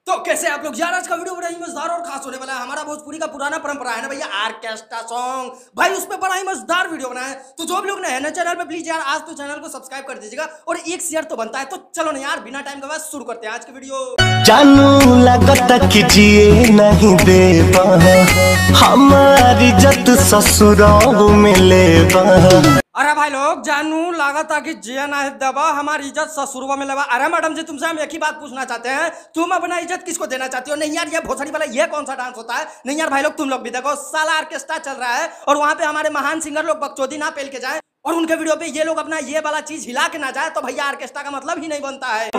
तो कैसे आप लोग यार, आज का वीडियो बड़ा ही मजेदार और खास होने वाला है। हमारा भोजपुरी का पुराना परंपरा है ना भैया, ऑर्केस्ट्रा सॉन्ग, भाई उस पर बड़ा ही मजेदार वीडियो बना है। तो जो भी लोग नए हैं ना चैनल पे, प्लीज यार आज तो चैनल को सब्सक्राइब कर दीजिएगा और एक शेयर तो बनता है। तो चलो ना यार, बिना टाइम के बाद शुरू करते हैं आज की वीडियो। जानू लगता कि जिए नहीं देबा, हमारी इज्जत ससुराल में लेबा। अरे भाई लोग, जानू लागता कि जिया ना दबा, हमारी इज्जत ससुरवा में लेवा। अरे मैडम जी, तुमसे हम एक ही बात पूछना चाहते हैं, तुम अपना इज्जत किसको देना चाहती हो? नहीं यार, ये भोसड़ी वाला ये कौन सा डांस होता है? नहीं यार भाई लोग, तुम लोग भी देखो, साला ऑर्केस्ट्रा चल रहा है और वहां पे हमारे महान सिंगर लोग बकचोदी ना पेल के जाए और उनके वीडियो पे ये लोग अपना ये वाला चीज हिला के ना जाए, तो भैया ऑर्केस्ट्रा का मतलब ही नहीं बनता है।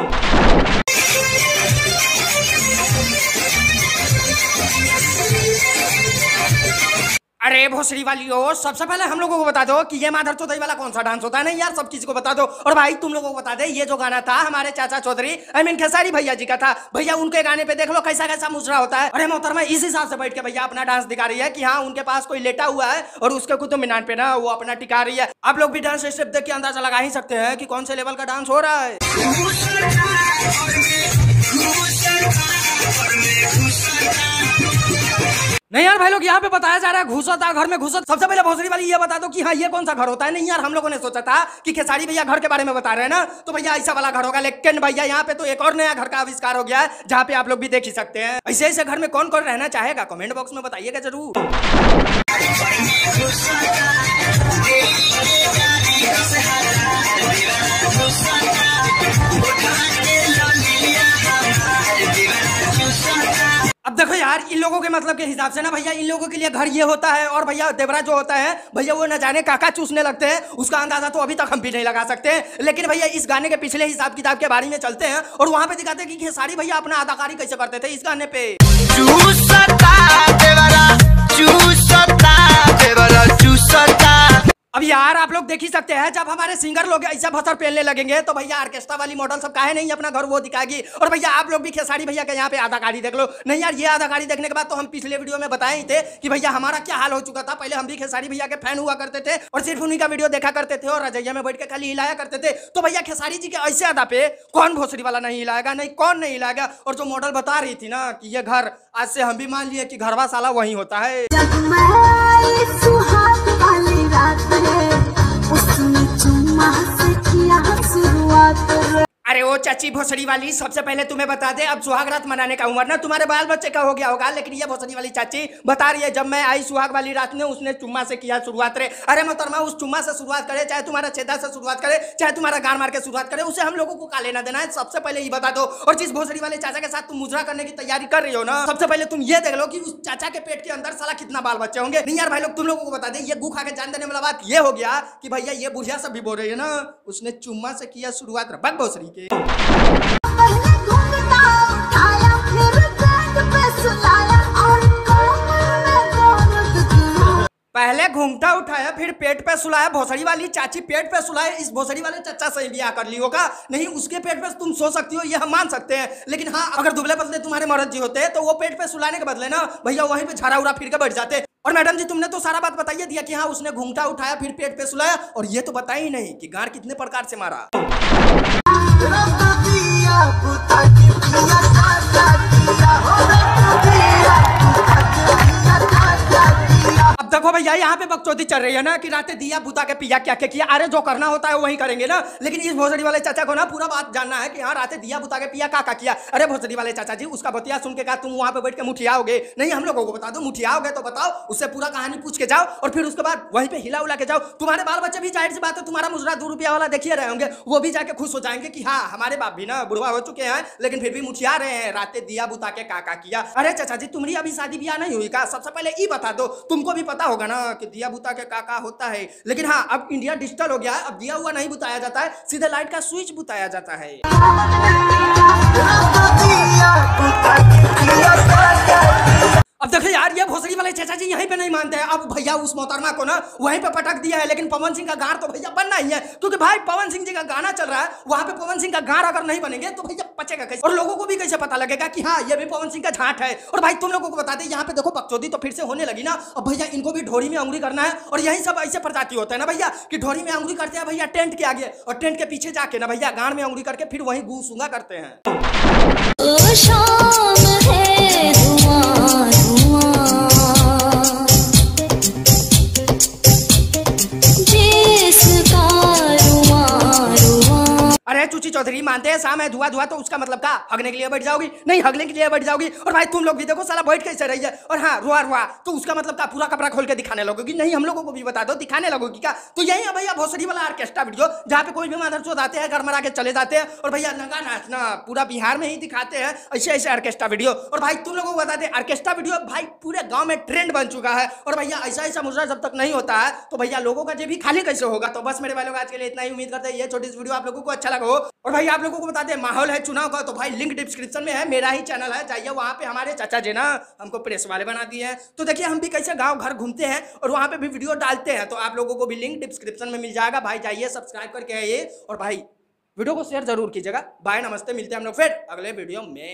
अरे भोसड़ी वाली हो, सबसे पहले हम लोगों को बता दो कि ये माधर चौधरी वाला कौन सा डांस होता है? नहीं यार, सब किसी को बता दो। और भाई तुम लोगों को बता दे, ये जो गाना था हमारे चाचा चौधरी खेसारी भैया जी का था। भैया उनके गाने पे देख लो कैसा कैसा मुजरा होता है। अरे मोहतरमा, इस हिसाब से बैठ के भैया अपना डांस दिखा रही है कि हाँ उनके पास कोई लेटा हुआ है और उसके कुतुब मीनार पे ना वो अपना टिका रही है। आप लोग भी डांस स्टेप देख के अंदाजा लगा ही सकते हैं कि कौन से लेवल का डांस हो रहा है। नहीं यार भाई लोग, यहाँ पे बताया जा रहा है घुसा था घर में घुसा। सबसे पहले भोसड़ी वाली ये बता दो कि हाँ ये कौन सा घर होता है? नहीं यार, हम लोगों ने सोचा था कि खेसारी भैया घर के बारे में बता रहे हैं ना, तो भैया ऐसा वाला घर होगा। लेकिन भैया यहाँ पे तो एक और नया घर का आविष्कार हो गया है, जहाँ पे आप लोग भी देख ही सकते हैं। ऐसे ऐसे घर में कौन कौन रहना चाहेगा? कमेंट बॉक्स में बताइएगा जरूर। अब देखो यार, इन लोगों के मतलब के हिसाब से ना भैया, इन लोगों के लिए घर ये होता है और भैया देवरा जो होता है भैया वो न जाने काका चूसने लगते हैं। उसका अंदाजा तो अभी तक हम भी नहीं लगा सकते। लेकिन भैया इस गाने के पिछले हिसाब किताब के बारे में चलते हैं और वहां पे दिखाते हैं कि खेसारी भैया अपना अदाकारी कैसे करते थे इस गाने पे। अब यार आप लोग देख ही सकते हैं, जब हमारे सिंगर लोग ऐसा भसर पहनने लगेंगे तो भैया ऑर्केस्ट्रा वाली मॉडल सब काहे नहीं अपना घर वो दिखाएगी। और भैया आप लोग भी खेसारी भैया के यहाँ पे अदाकारी देख लो। नहीं यार, ये अदाकारी देखने के बाद तो हम पिछले वीडियो में बताए ही थे कि भैया हमारा क्या हाल हो चुका था। पहले हम भी खेसारी भैया के फैन हुआ करते थे और सिर्फ उन्हीं का वीडियो देखा करते थे और रजैया में बैठ के खाली हिलाया करते थे। तो भैया खेसारी जी के ऐसे अदा पे कौन भोसड़ी वाला नहीं हिलाएगा? नहीं, कौन नहीं हिलाएगा? और जो मॉडल बता रही थी ना कि ये घर, आज से हम भी मान लिए कि घरवा साला वही होता है। अरे ओ चाची भोसड़ी वाली, सबसे पहले तुम्हें बता दे, अब सुहाग रात मनाने का उम्र ना तुम्हारे बाल बच्चे का हो गया होगा। लेकिन ये भोसड़ी वाली चाची बता रही है, जब मैं आई सुहाग वाली रात में उसने चुम्मा से किया शुरुआत रे। अरे मोहतरमा, उस चुम्मा से शुरुआत करे, चाहे तुम्हारा छेदा से शुरुआत करे, चाहे तुम्हारा गान मार के शुरुआत करे, उसे हम लोगों को का लेना देना है? सबसे पहले ये बता दो। और जिस भोसड़ी वाले चाचा के साथ तुम मुजरा करने की तैयारी कर रही हो ना, सबसे पहले तुम ये देख लो कि उस चाचा के पेट के अंदर साला कितना बाल बच्चे होंगे। नहीं यार भाई लोग, तुम लोगों को बता दे, ये गू खा के जान देने वाला बात ये हो गया कि भैया ये बुढ़िया सब भी बोल रही है ना, उसने चुम्मा से किया शुरुआत बक भोसड़ी के। पहले घूंघटा उठाया फिर पेट पे सुलाया। भोसड़ी वाली चाची पेट पे सुलाए, इस भोसड़ी वाले चचा से ब्याह कर ली होगा। नहीं, उसके पेट पे तुम सो सकती हो, ये हम मान सकते हैं। लेकिन हाँ, अगर दुबले पतले तुम्हारे मर्द जी होते तो वो पेट पे सुलाने के बदले ना भैया वहीं पे झाड़ा उड़ा फिर के बैठ जाते। और मैडम जी, तुमने तो सारा बात बताइए दिया कि हाँ उसने घूंघटा उठाया फिर पेट पे सुलाया, और ये तो बताया ही नहीं कि गाड़ कितने प्रकार से मारा। देखो भैया, यहाँ पे बकचोदी चल रही है ना कि रातें दिया बुता के पिया क्या क्या किया। अरे जो करना होता है वही करेंगे ना। लेकिन इस भोसड़ी वाले चाचा को ना पूरा बात जानना है कि हाँ रातें दिया बुता के पिया का किया। अरे भोसड़ी वाले चाचा जी, उसका बतिया सुन के कहा तुम वहां पे बैठ के मुठियाओगे? नहीं, हम लोगों को बता दो, मुठियाओगे तो बताओ, उससे पूरा कहानी पूछ के जाओ और फिर उसके बाद वहीं पे हिला उला के जाओ। तुम्हारे बाल बच्चे भी जाहिर सी बात है तुम्हारा मुजरा 2 रुपया वाला देखिए रहे होंगे, वो भी जाके खुश हो जाएंगे कि हाँ हमारे बाप भी ना बुढ़वा हो चुके हैं लेकिन फिर भी मुठिया रहे हैं, रातें दिया बुता के काका किया। अरे चाचा जी, तुम्हारी अभी शादी ब्याह नहीं हुई का? सबसे पहले ये बता दो, तुमको भी पता होगा ना कि दिया बुता के काका होता है। लेकिन हाँ, अब इंडिया डिजिटल हो गया है, अब दिया हुआ नहीं बुताया जाता है, सीधे लाइट का स्विच बुताया जाता है। अब देखो यार, ये भोसड़ी वाले चाचा जी यहीं पे नहीं मानते हैं। अब भैया उस मोहतरमा को ना वहीं पे पटक दिया है। लेकिन पवन सिंह का गान तो भैया बनना ही है, क्योंकि भाई पवन सिंह जी का गाना चल रहा है, वहां पे पवन सिंह का गान अगर नहीं बनेंगे तो भैया पचेगा कैसे? और लोगों को भी कैसे पता लगेगा कि हाँ ये भी पवन सिंह का झांट है? और भाई तुम लोगों को बता दें, यहाँ पे देखो बकचोदी तो फिर से होने लगी ना। अब भैया इनको भी ढोरी में अंगुली करना है, और यही सब ऐसे प्रजाति होता है ना भैया कि ढोरी में अंगुली करते हैं भैया टेंट के आगे, और टेंट के पीछे जाके ना भैया गान में अंगुली करके फिर वही गू सूंगा करते हैं। भोसड़ी मानते हैं शाम है धुआं धुआं, तो उसका मतलब क्या, हगने के लिए बैठ जाओगी? नहीं, हगने के लिए बैठ जाओगी। और भाई तुम लोग भी देखो साला बैठ कैसे रही है, और हाँ रुआ रुआ, तो उसका मतलब क्या, पूरा कपड़ा खोल के दिखाने लगोगी? नहीं, हम लोगों को भी बता दो, दिखाने लगोगी क्या? तो यही है भैया भोसड़ी वाला ऑर्केस्ट्रा वीडियो, जहाँ पे कोई भी मदरचोद आते हैं, गड़मड़ा के चले जाते हैं, और भैया नंगा नाचना पूरा बिहार में ही दिखाते हैं, ऐसे ऐसे ऑर्केस्ट्रा वीडियो। और भाई तुम लोगों को बता दें, ऑर्केस्ट्रा वीडियो भाई पूरे गांव में ट्रेंड बन चुका है। और भैया ऐसा ऐसा मुजरा जब तक नहीं होता है तो भैया लोगों का जेब भी खाली कैसे होगा? तो बस मेरे भाई लोग आज के लिए इतना ही, उम्मीद करते हैं ये छोटी सी वीडियो आप लोगों को अच्छा लगा हो। और भाई आप लोगों को बता दें, माहौल है चुनाव का, तो भाई लिंक डिस्क्रिप्शन में है, मेरा ही चैनल है, जाइए वहां पे। हमारे चाचा जी ना हमको प्रेस वाले बना दिए हैं, तो देखिए हम भी कैसे गांव घर घूमते हैं और वहां पे भी वीडियो डालते हैं, तो आप लोगों को भी लिंक डिस्क्रिप्शन में मिल जाएगा भाई, जाइए सब्सक्राइब करके आइए, और भाई वीडियो को शेयर जरूर कीजिएगा। बाय, नमस्ते, मिलते हैं हम लोग फिर अगले वीडियो में।